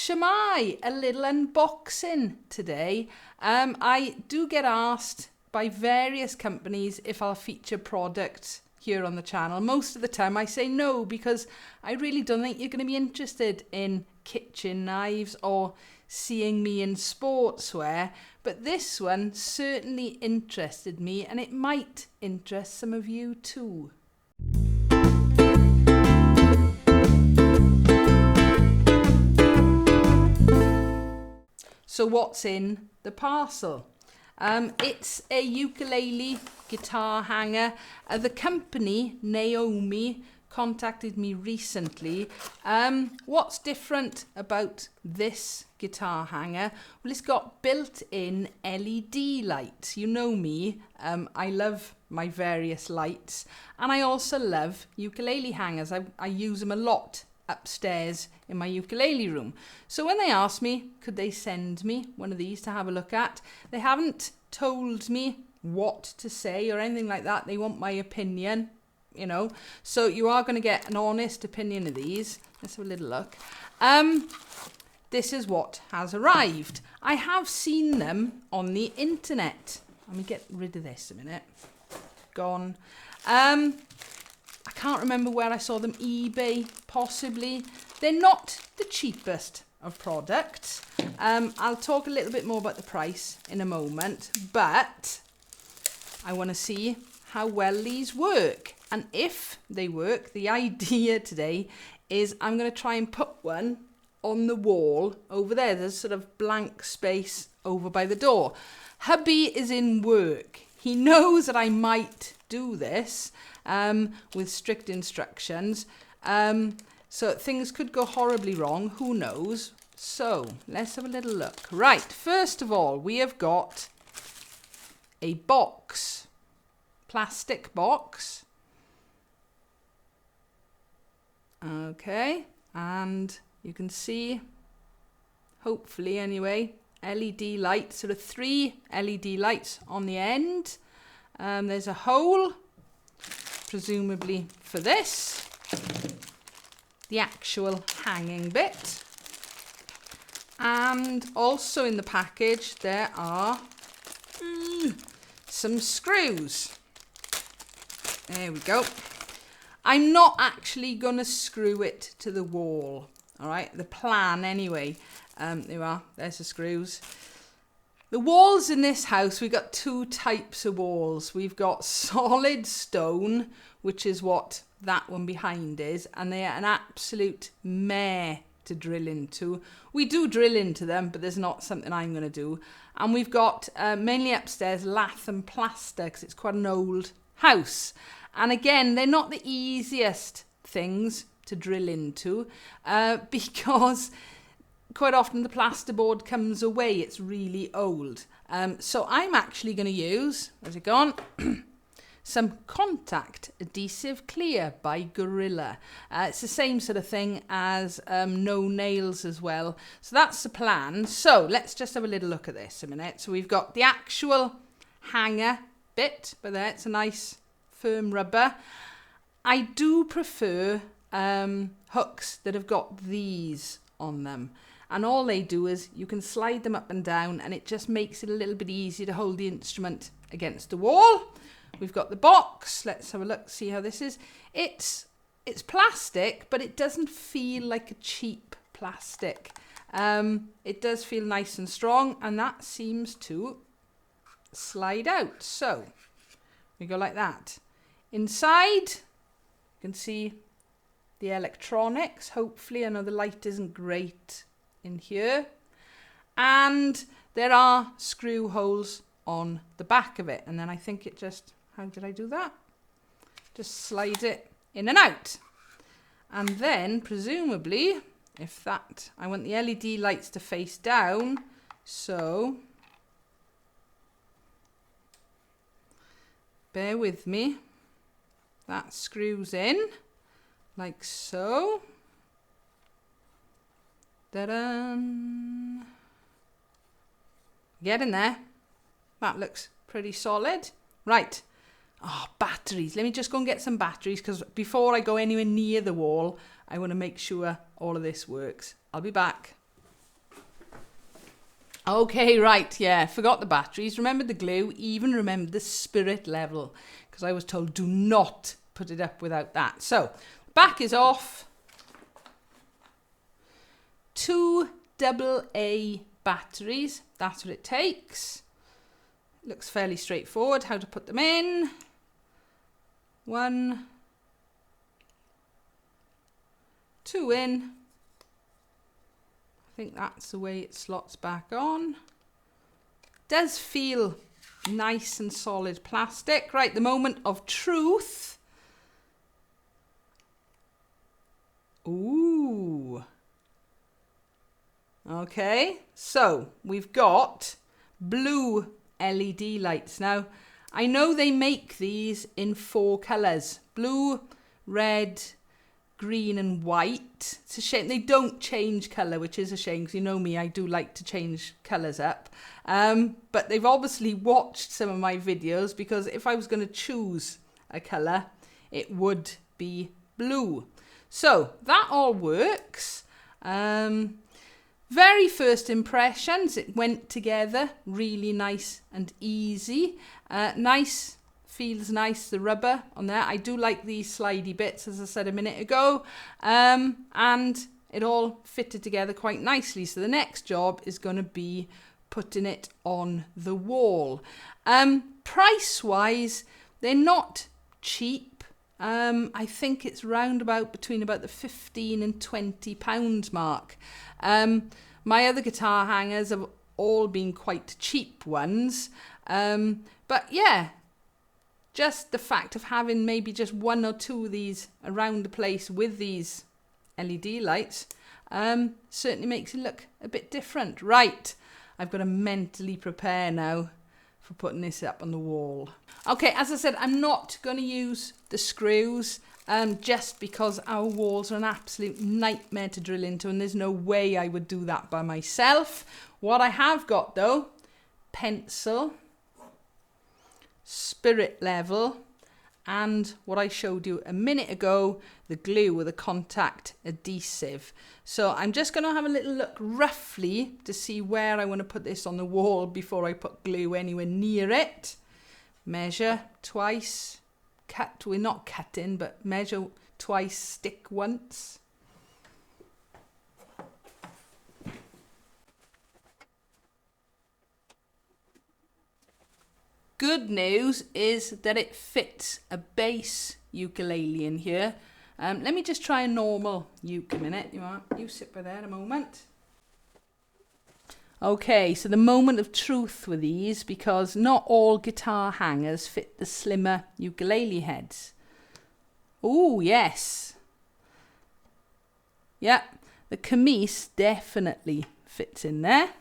Shemai, a little unboxing today. I do get asked by various companies if I'll feature products here on the channel. Most of the time I say no, because I really don't think you're going to be interested in kitchen knives or seeing me in sportswear, but this one certainly interested me, and it might interest some of you too. So what's in the parcel? It's a ukulele guitar hanger. The company, Naomi, contacted me recently. What's different about this guitar hanger? Well, it's got built-in LED lights. You know me, I love my various lights, and I also love ukulele hangers. I use them a lot upstairs in my ukulele room. So when they asked me, could they send me one of these to have a look at? They haven't told me what to say or anything like that. They want my opinion, you know. So you are going to get an honest opinion of these. Let's have a little look. This is what has arrived. I have seen them on the internet. Let me get rid of this a minute. Gone. I can't remember where I saw them. eBay, possibly. They're not the cheapest of products. I'll talk a little bit more about the price in a moment, but I want to see how well these work. And if they work, the idea today is I'm going to try and put one on the wall over there. There's sort of blank space over by the door. Hubby is in work. He knows that I might do this with strict instructions. So things could go horribly wrong. Who knows? So let's have a little look. Right. First of all, we have got a box, plastic box. Okay. And you can see, hopefully anyway, LED lights, sort of 3 LED lights on the end. There's a hole, presumably for this, the actual hanging bit. And also in the package there are some screws. There we go. I'm not actually going to screw it to the wall. All right, the plan anyway. There you are, there's the screws. The walls in this house, we've got 2 types of walls. We've got solid stone, which is what that one behind is, and they are an absolute mare to drill into. We do drill into them, but there's not something I'm going to do. And we've got mainly upstairs lath and plaster, because it's quite an old house. And again, they're not the easiest things to drill into because quite often the plasterboard comes away. It's really old. So I'm actually going to use, where's it gone? Some contact adhesive clear by Gorilla. It's the same sort of thing as no nails as well. So that's the plan. So let's just have a little look at this a minute. So we've got the actual hanger bit, but there it's a nice firm rubber. I do prefer hooks that have got these on them. And all they do is you can slide them up and down, and it just makes it a little bit easier to hold the instrument against the wall. We've got the box. Let's have a look, see how this is. It's plastic, but it doesn't feel like a cheap plastic. It does feel nice and strong, and that seems to slide out. So we go like that. Inside, you can see the electronics. Hopefully, I know the light isn't great in here. And there are screw holes on the back of it. And then I think it just, how did I do that? Just slide it in and out. And then, presumably, if that, I want the LED lights to face down. So, bear with me. That screws in, like so. Ta-da! Get in there. That looks pretty solid. Right. Oh, batteries. Let me just go and get some batteries, because before I go anywhere near the wall, I want to make sure all of this works. I'll be back. Okay, right, yeah, forgot the batteries, remembered the glue, even remembered the spirit level, because I was told do not put it up without that. So, back is off. 2 AA batteries, that's what it takes. Looks fairly straightforward how to put them in. 1, 2 in. I think that's the way it slots back on. Does feel nice and solid plastic. Right, the moment of truth. Ooh. Okay, so we've got blue LED lights. Now, I know they make these in 4 colours. Blue, red, green and white. It's a shame they don't change colour, which is a shame because you know me, I do like to change colours up. But they've obviously watched some of my videos, because if I was going to choose a colour, it would be blue. So that all works. Very first impressions, it went together really nice and easy. Nice. Feels nice, the rubber on there. I do like these slidey bits, as I said a minute ago. And it all fitted together quite nicely. So the next job is going to be putting it on the wall. Price-wise, they're not cheap. I think it's round about between about the £15 and £20 mark. My other guitar hangers have all been quite cheap ones. But yeah, just the fact of having maybe just 1 or 2 of these around the place with these LED lights certainly makes it look a bit different. Right, I've got to mentally prepare now for putting this up on the wall. Okay, as I said, I'm not going to use the screws just because our walls are an absolute nightmare to drill into, and there's no way I would do that by myself. What I have got though, pencil, spirit level, and what I showed you a minute ago, the glue with a contact adhesive. So I'm just going to have a little look roughly to see where I want to put this on the wall before I put glue anywhere near it. Measure twice, cut, we're not cutting, but measure twice, stick once. Good news is that it fits a bass ukulele in here. Let me just try a normal uke a minute. You sit by there a moment. Okay, so the moment of truth with these, because not all guitar hangers fit the slimmer ukulele heads. Oh, yes. Yeah, the camise definitely fits in there.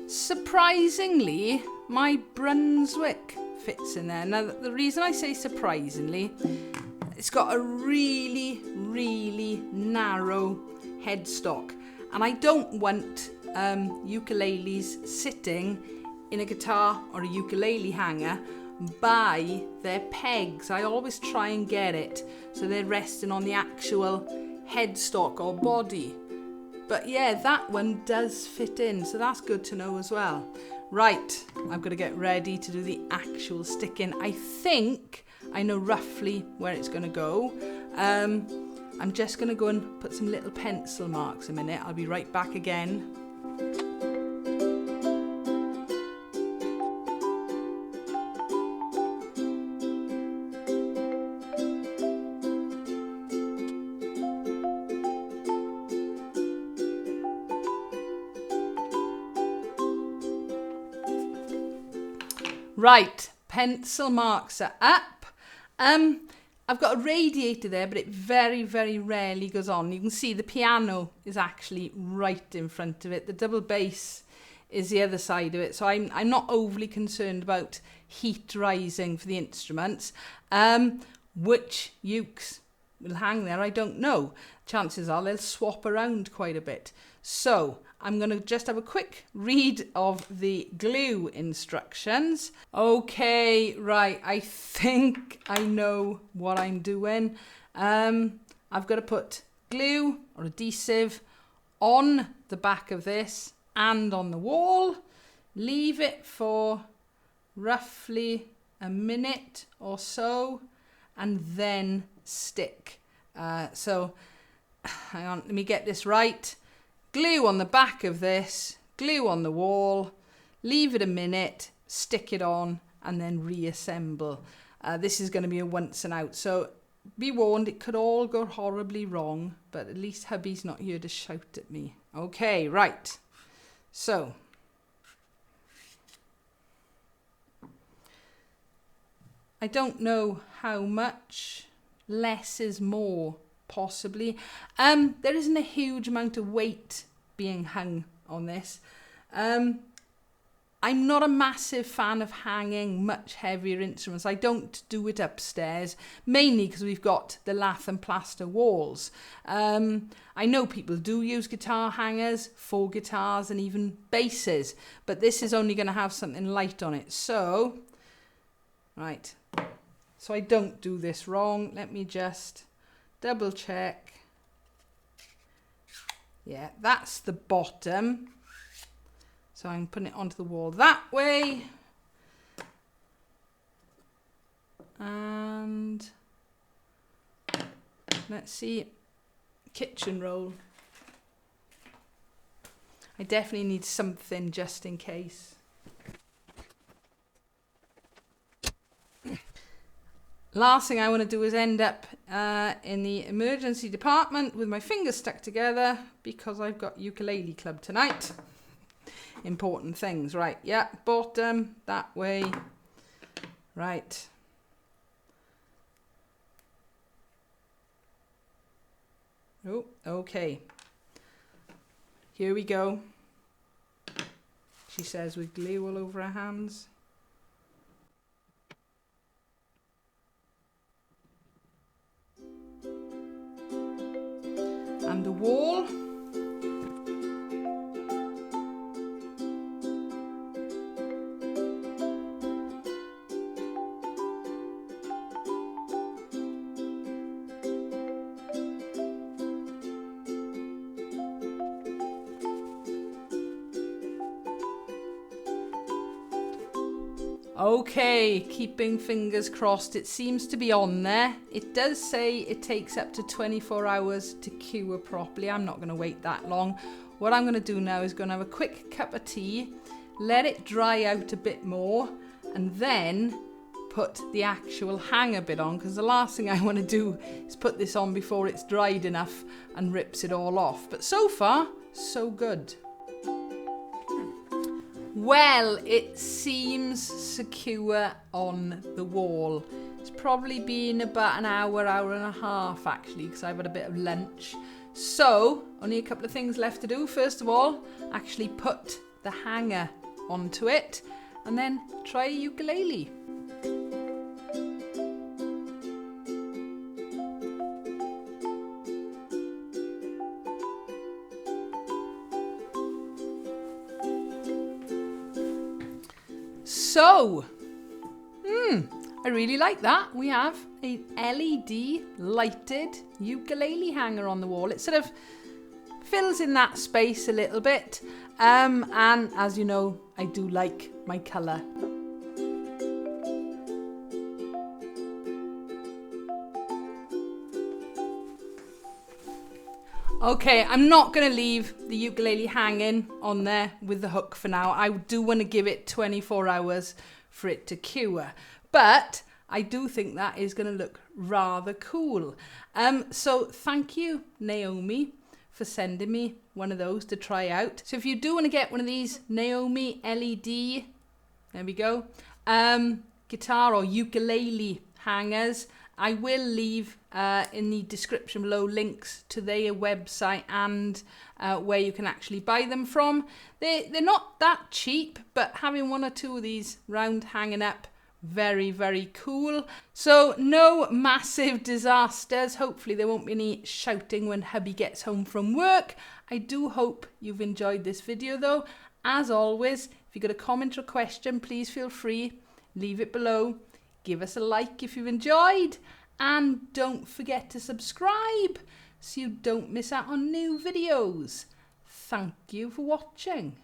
Surprisingly, my Brunswick fits in there. Now, the reason I say surprisingly, it's got a really, really narrow headstock. And I don't want ukuleles sitting in a guitar or a ukulele hanger by their pegs. I always try and get it so they're resting on the actual headstock or body. But yeah, that one does fit in, so that's good to know as well. Right, I've got to get ready to do the actual sticking. I think I know roughly where it's going to go. I'm just going to go and put some little pencil marks a minute. I'll be right back again. Right, pencil marks are up. I've got a radiator there, but it very, very rarely goes on. You can see the piano is actually right in front of it. The double bass is the other side of it. So I'm not overly concerned about heat rising for the instruments. Which ukes will hang there, I don't know. Chances are they'll swap around quite a bit. So I'm going to just have a quick read of the glue instructions. Okay, right, I think I know what I'm doing. I've got to put glue or adhesive on the back of this and on the wall. Leave it for roughly a minute or so and then stick. So hang on, let me get this right. Glue on the back of this, glue on the wall, leave it a minute, stick it on, and then reassemble. This is going to be a once and out, so be warned, it could all go horribly wrong, but at least hubby's not here to shout at me. Okay, right. So I don't know how much. Less is more, possibly. There isn't a huge amount of weight being hung on this. I'm not a massive fan of hanging much heavier instruments. I don't do it upstairs, mainly because we've got the lath and plaster walls. I know people do use guitar hangers for guitars and even basses, but this is only going to have something light on it. So, right. So I don't do this wrong. Let me just double check. Yeah, that's the bottom. So I'm putting it onto the wall that way. And let's see, kitchen roll. I definitely need something just in case. Last thing I want to do is end up in the emergency department with my fingers stuck together because I've got ukulele club tonight. Important things, right? Yeah, bottom, that way. Right. Oh, okay. Here we go. She says with glue all over her hands. And the wall. Okay, keeping fingers crossed. It seems to be on there. It does say it takes up to 24 hours to cure properly. I'm not going to wait that long. What I'm going to do now is going to have a quick cup of tea, let it dry out a bit more, and then put the actual hanger bit on, because the last thing I want to do is put this on before it's dried enough and rips it all off. But so far, so good. Well, it seems secure on the wall. It's probably been about an hour, hour and a half actually, because I've had a bit of lunch. So, only a couple of things left to do. First of all, actually put the hanger onto it, and then try a ukulele. So, I really like that. We have a LED lighted ukulele hanger on the wall. It sort of fills in that space a little bit. And as you know, I do like my colour. Okay, I'm not going to leave the ukulele hanging on there with the hook for now. I do want to give it 24 hours for it to cure. But I do think that is going to look rather cool. So thank you, Naomi, for sending me one of those to try out. So if you do want to get one of these Naomi LED, there we go, guitar or ukulele hangers, I will leave in the description below links to their website and where you can actually buy them from. They're not that cheap, but having one or two of these round hanging up Very, very cool. So no massive disasters. Hopefully there won't be any shouting when hubby gets home from work. I do hope you've enjoyed this video though. As always, if you've got a comment or question, please feel free, leave it below. Give us a like if you've enjoyed. And don't forget to subscribe so you don't miss out on new videos. Thank you for watching.